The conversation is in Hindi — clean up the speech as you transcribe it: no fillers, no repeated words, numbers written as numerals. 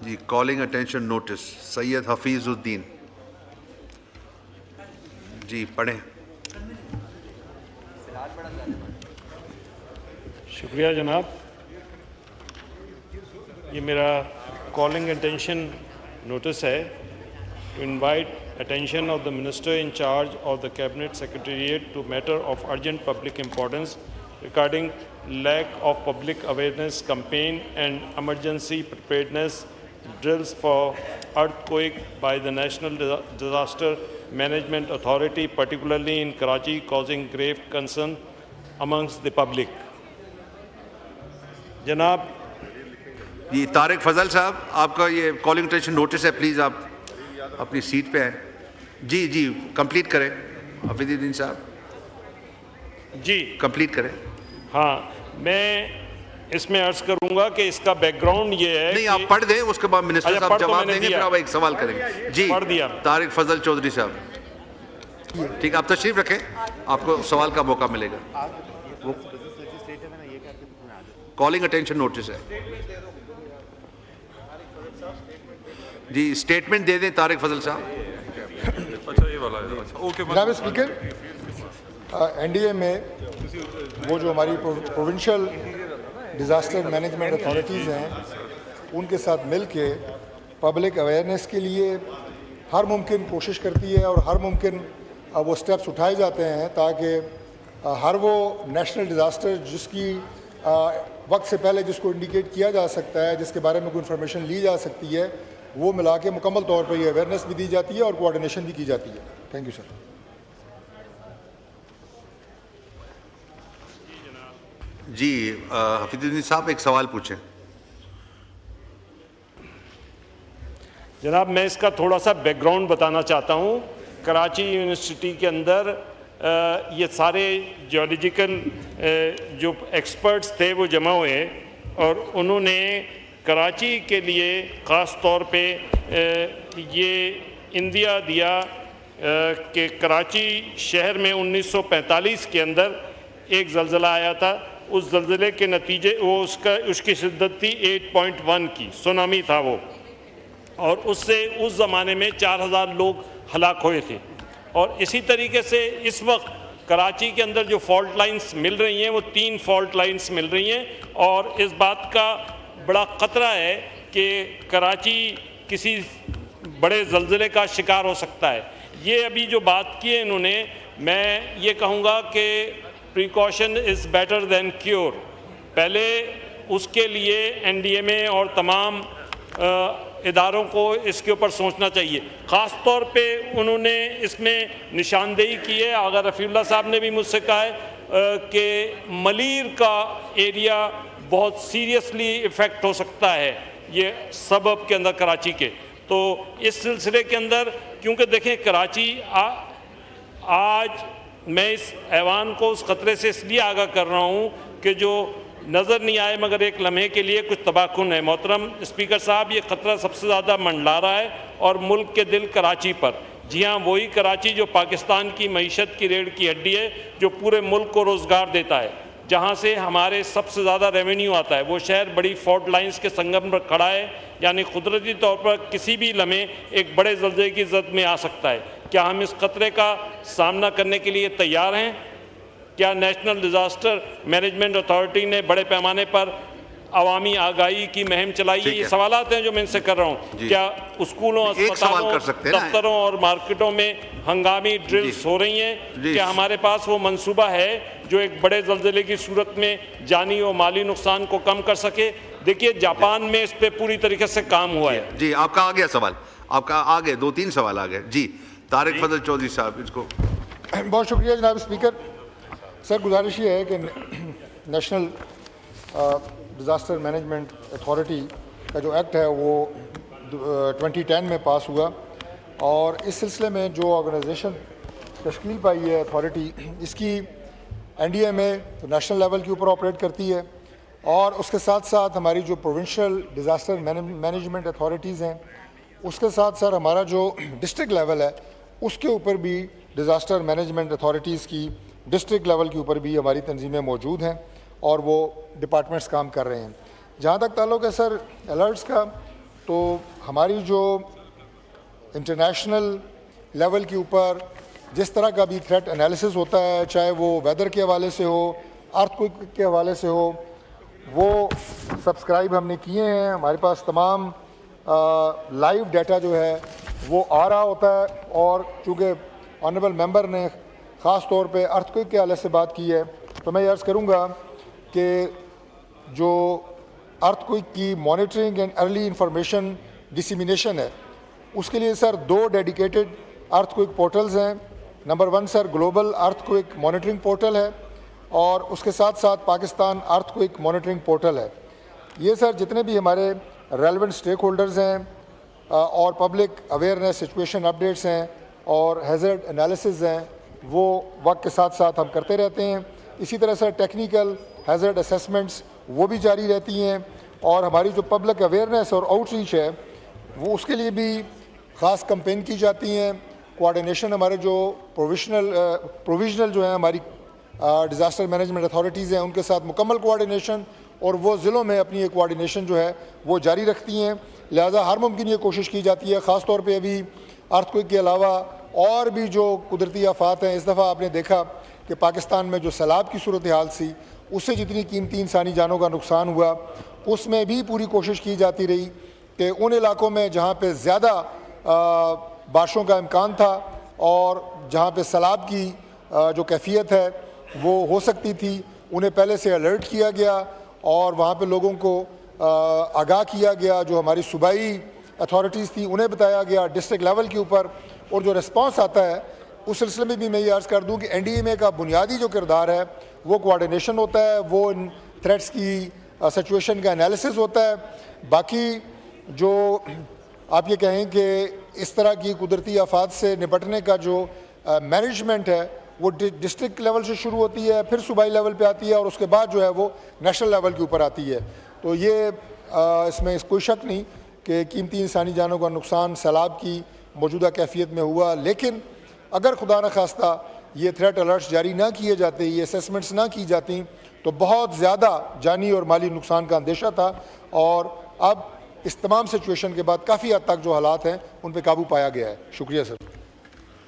जी, calling attention notice Syed Hafeezuddin ji, पढ़ें। शुक्रिया जनाब। ये मेरा कॉलिंग अटेंशन नोटिस है to invite attention of the Minister in charge of the Cabinet Secretariat to matter of urgent public importance regarding lack of public awareness campaign and emergency preparedness drills for earthquake by the National Disaster Management Authority, particularly in Karachi, causing grave concern amongst the public. जनाब जी, तारिक फजल साहब, आपका ये कॉलिंग अटेंशन नोटिस है, प्लीज़ आप अपनी सीट पे हैं। जी जी, कंप्लीट करें हफीजुद्दीन साहब, जी कंप्लीट करें। हाँ, मैं इसमें अर्ज करूंगा कि इसका बैकग्राउंड ये है। नहीं, आप पढ़ दें, उसके बाद मिनिस्टर साहब जवाब देंगे, फिर आप एक सवाल करेंगे। जी, पढ़ दिया। तारिक फजल चौधरी साहब, ठीक, आप तशरीफ रखें, आपको सवाल का मौका मिलेगा। वो कॉलिंग अटेंशन नोटिस है जी, स्टेटमेंट दे दें तारिक फजल साहब। अच्छा, ये वाला है। अच्छा, ओके। जनाब स्पीकर, एनडीए में वो जो हमारी प्रोविंशियल डिज़ास्टर मैनेजमेंट अथॉरिटीज़ हैं, उनके साथ मिल के पब्लिक अवेयरनेस के लिए हर मुमकिन कोशिश करती है और हर मुमकिन वो स्टेप्स उठाए जाते हैं ताकि हर वो नेशनल डिज़ास्टर जिसकी वक्त से पहले जिसको इंडिकेट किया जा सकता है, जिसके बारे में कोई इन्फॉर्मेशन ली जा सकती है, वो मिला के मुकम्मल तौर पर ये अवेयरनेस भी दी जाती है और कोऑर्डिनेशन भी की जाती है। Thank you sir. जी, हफीजुद्दीन साहब एक सवाल पूछें। जनाब, मैं इसका थोड़ा सा बैकग्राउंड बताना चाहता हूँ। कराची यूनिवर्सिटी के अंदर ये सारे जियोलॉजिकल जो एक्सपर्ट्स थे वो जमा हुए और उन्होंने कराची के लिए ख़ास तौर पे ये इंदिया दिया कि कराची शहर में 1945 के अंदर एक ज़लज़ला आया था। उस ज़लज़ले के नतीजे उसकी शिद्दत थी 8.1 की, सुनामी था वो, और उससे उस ज़माने में 4000 लोग हलाक हुए थे। और इसी तरीके से इस वक्त कराची के अंदर जो फॉल्ट लाइंस मिल रही हैं वो 3 फॉल्ट लाइंस मिल रही हैं और इस बात का बड़ा ख़तरा है कि कराची किसी बड़े ज़लज़ले का शिकार हो सकता है। ये अभी जो बात की है इन्होंने, मैं ये कहूँगा कि precaution is better than cure. पहले उसके लिए एनडीएमए और तमाम इदारों को इसके ऊपर सोचना चाहिए। ख़ास तौर पे उन्होंने इसमें निशानदेही की है, अगर रफ़ीउल्लाह साहब ने भी मुझसे कहा है कि मलीर का एरिया बहुत सीरियसली इफ़ेक्ट हो सकता है ये सबब के अंदर कराची के। तो इस सिलसिले के अंदर क्योंकि देखें कराची आज मैं इस ऐवान को उस ख़तरे से इसलिए आगाह कर रहा हूँ कि जो नज़र नहीं आए मगर एक लम्हे के लिए कुछ तबाहकुन है। मोहतरम स्पीकर साहब, ये ख़तरा सबसे ज़्यादा मंडला रहा है और मुल्क के दिल कराची पर। जी हाँ, वही कराची जो पाकिस्तान की मईशत की रीढ़ की हड्डी है, जो पूरे मुल्क को रोज़गार देता है, जहाँ से हमारे सबसे ज़्यादा रेवेन्यू आता है। वो शहर बड़ी फॉल्ट लाइंस के संगम पर खड़ा है, यानी कुदरती तौर पर किसी भी लम्हे एक बड़े ज़लज़ले की ज़द में आ सकता है। क्या हम इस ख़तरे का सामना करने के लिए तैयार हैं? क्या नेशनल डिज़ास्टर मैनेजमेंट अथॉरिटी ने बड़े पैमाने पर अवामी आगाही की मुहिम चलाई है? ये सवालात हैं जो मैं इनसे कर रहा हूँ। क्या स्कूलों, अस्पतालों, दफ्तरों और मार्केटों में हंगामी ड्रिल्स हो रही हैं? क्या हमारे पास वो मंसूबा है जो एक बड़े ज़लज़ले की सूरत में जानी और माली नुकसान को कम कर सके? देखिए, जापान में इस पर पूरी तरीके से काम हुआ है। जी, आपका आ गया सवाल, आपका आ गए, 2-3 सवाल आ गए। जी, तारिक फजल चौधरी साहब, इसको। बहुत शुक्रिया जनाब स्पीकर। सर, गुजारिश ये है कि नेशनल डिज़ास्टर मैनेजमेंट अथॉरिटी का जो एक्ट है वो 2010 में पास हुआ और इस सिलसिले में जो ऑर्गेनाइजेशन तश्कील पाई है अथॉरिटी, इसकी एनडीएमए तो नेशनल लेवल के ऊपर ऑपरेट करती है और उसके साथ साथ हमारी जो प्रोविंशियल डिज़ास्टर मैनेजमेंट अथॉरिटीज़ हैं, उसके साथ साथ हमारा जो डिस्ट्रिक्ट लेवल है उसके ऊपर भी डिज़ास्टर मैनेजमेंट अथॉरिटीज़ की डिस्ट्रिक्ट लेवल के ऊपर भी हमारी तंजीमें मौजूद हैं और वो डिपार्टमेंट्स काम कर रहे हैं। जहाँ तक ताल्लुक़ है सर अलर्ट्स का, तो हमारी जो इंटरनेशनल लेवल के ऊपर जिस तरह का भी थ्रेट एनालिसिस होता है, चाहे वो वेदर के हवाले से हो, अर्थक्वेक के हवाले से हो, वो सब्सक्राइब हमने किए हैं। हमारे पास तमाम लाइव डाटा जो है वो आ रहा होता है, और चूँकि ऑनरेबल मेंबर ने ख़ास तौर पे अर्थक्वेक के हवाले से बात की है, तो मैं अर्ज़ करूँगा कि जो अर्थक्वेक की monitoring and early information dissemination है, उसके लिए सर 2 डेडिकेटेड अर्थक्वेक पोर्टल्स हैं। Number 1 sir global earthquake monitoring portal है, और उसके साथ साथ पाकिस्तान अर्थक्वेक मॉनिटरिंग पोर्टल है। ये सर जितने भी हमारे रेलेवेंट स्टेक होल्डर्स हैं और पब्लिक अवेयरनेस सिचुएशन अपडेट्स हैं और हैज़र्ड एनालिसिस हैं, वो वक्त के साथ साथ हम करते रहते हैं। इसी तरह सर टेक्निकल हैज़र्ड असेसमेंट्स वो भी जारी रहती हैं, और हमारी जो पब्लिक अवेयरनेस और आउटरीच है वो उसके लिए भी ख़ास कैंपेन की जाती हैं। कोऑर्डिनेशन हमारे जो प्रोविजनल जो है हमारी डिज़ास्टर मैनेजमेंट अथॉरिटीज़ हैं, उनके साथ मुकम्मल कोऑर्डिनेशन, और वो ज़िलों में अपनी ये कोऑर्डिनेशन जो है वो जारी रखती हैं। लिहाजा हर मुमकिन ये कोशिश की जाती है, ख़ास तौर पे अभी अर्थक्वेक के अलावा और भी जो कुदरती आफात हैं, इस दफ़ा आपने देखा कि पाकिस्तान में जो सैलाब की सूरत हाल थी, उससे जितनी कीमती इंसानी जानों का नुकसान हुआ, उसमें भी पूरी कोशिश की जाती रही कि उन इलाकों में जहाँ पे ज़्यादा बारिशों का इम्कान था और जहाँ पे सैलाब की जो कैफियत है वो हो सकती थी, उन्हें पहले से अलर्ट किया गया और वहाँ पे लोगों को आगाह किया गया। जो हमारी सूबाई अथॉरिटीज़ थी उन्हें बताया गया डिस्ट्रिक्ट लेवल के ऊपर, और जो रिस्पांस आता है उस सिलसिले में भी मैं ये अर्ज़ कर दूँ कि NDMA का बुनियादी जो किरदार है वो कोऑर्डिनेशन होता है, वो इन थ्रेट्स की सिचुएशन का एनालिसिस होता है। बाकी जो आप ये कहें कि इस तरह की कुदरती आफात से निपटने का जो मैनेजमेंट है वो डिस्ट्रिक्ट लेवल से शुरू होती है, फिर सूबाई लेवल पे आती है, और उसके बाद जो है वो नेशनल लेवल के ऊपर आती है। तो ये इसमें कोई शक नहीं कि कीमती इंसानी जानों का नुकसान सैलाब की मौजूदा कैफियत में हुआ, लेकिन अगर खुदा न खास्ता ये थ्रेट अलर्ट्स जारी ना किए जाते, ये असेसमेंट्स ना की जाती, तो बहुत ज़्यादा जानी और माली नुकसान का अंदेशा था। और अब इस तमाम सिचुएशन के बाद काफ़ी हद तक जो हालात हैं उन पर काबू पाया गया है। शुक्रिया सर।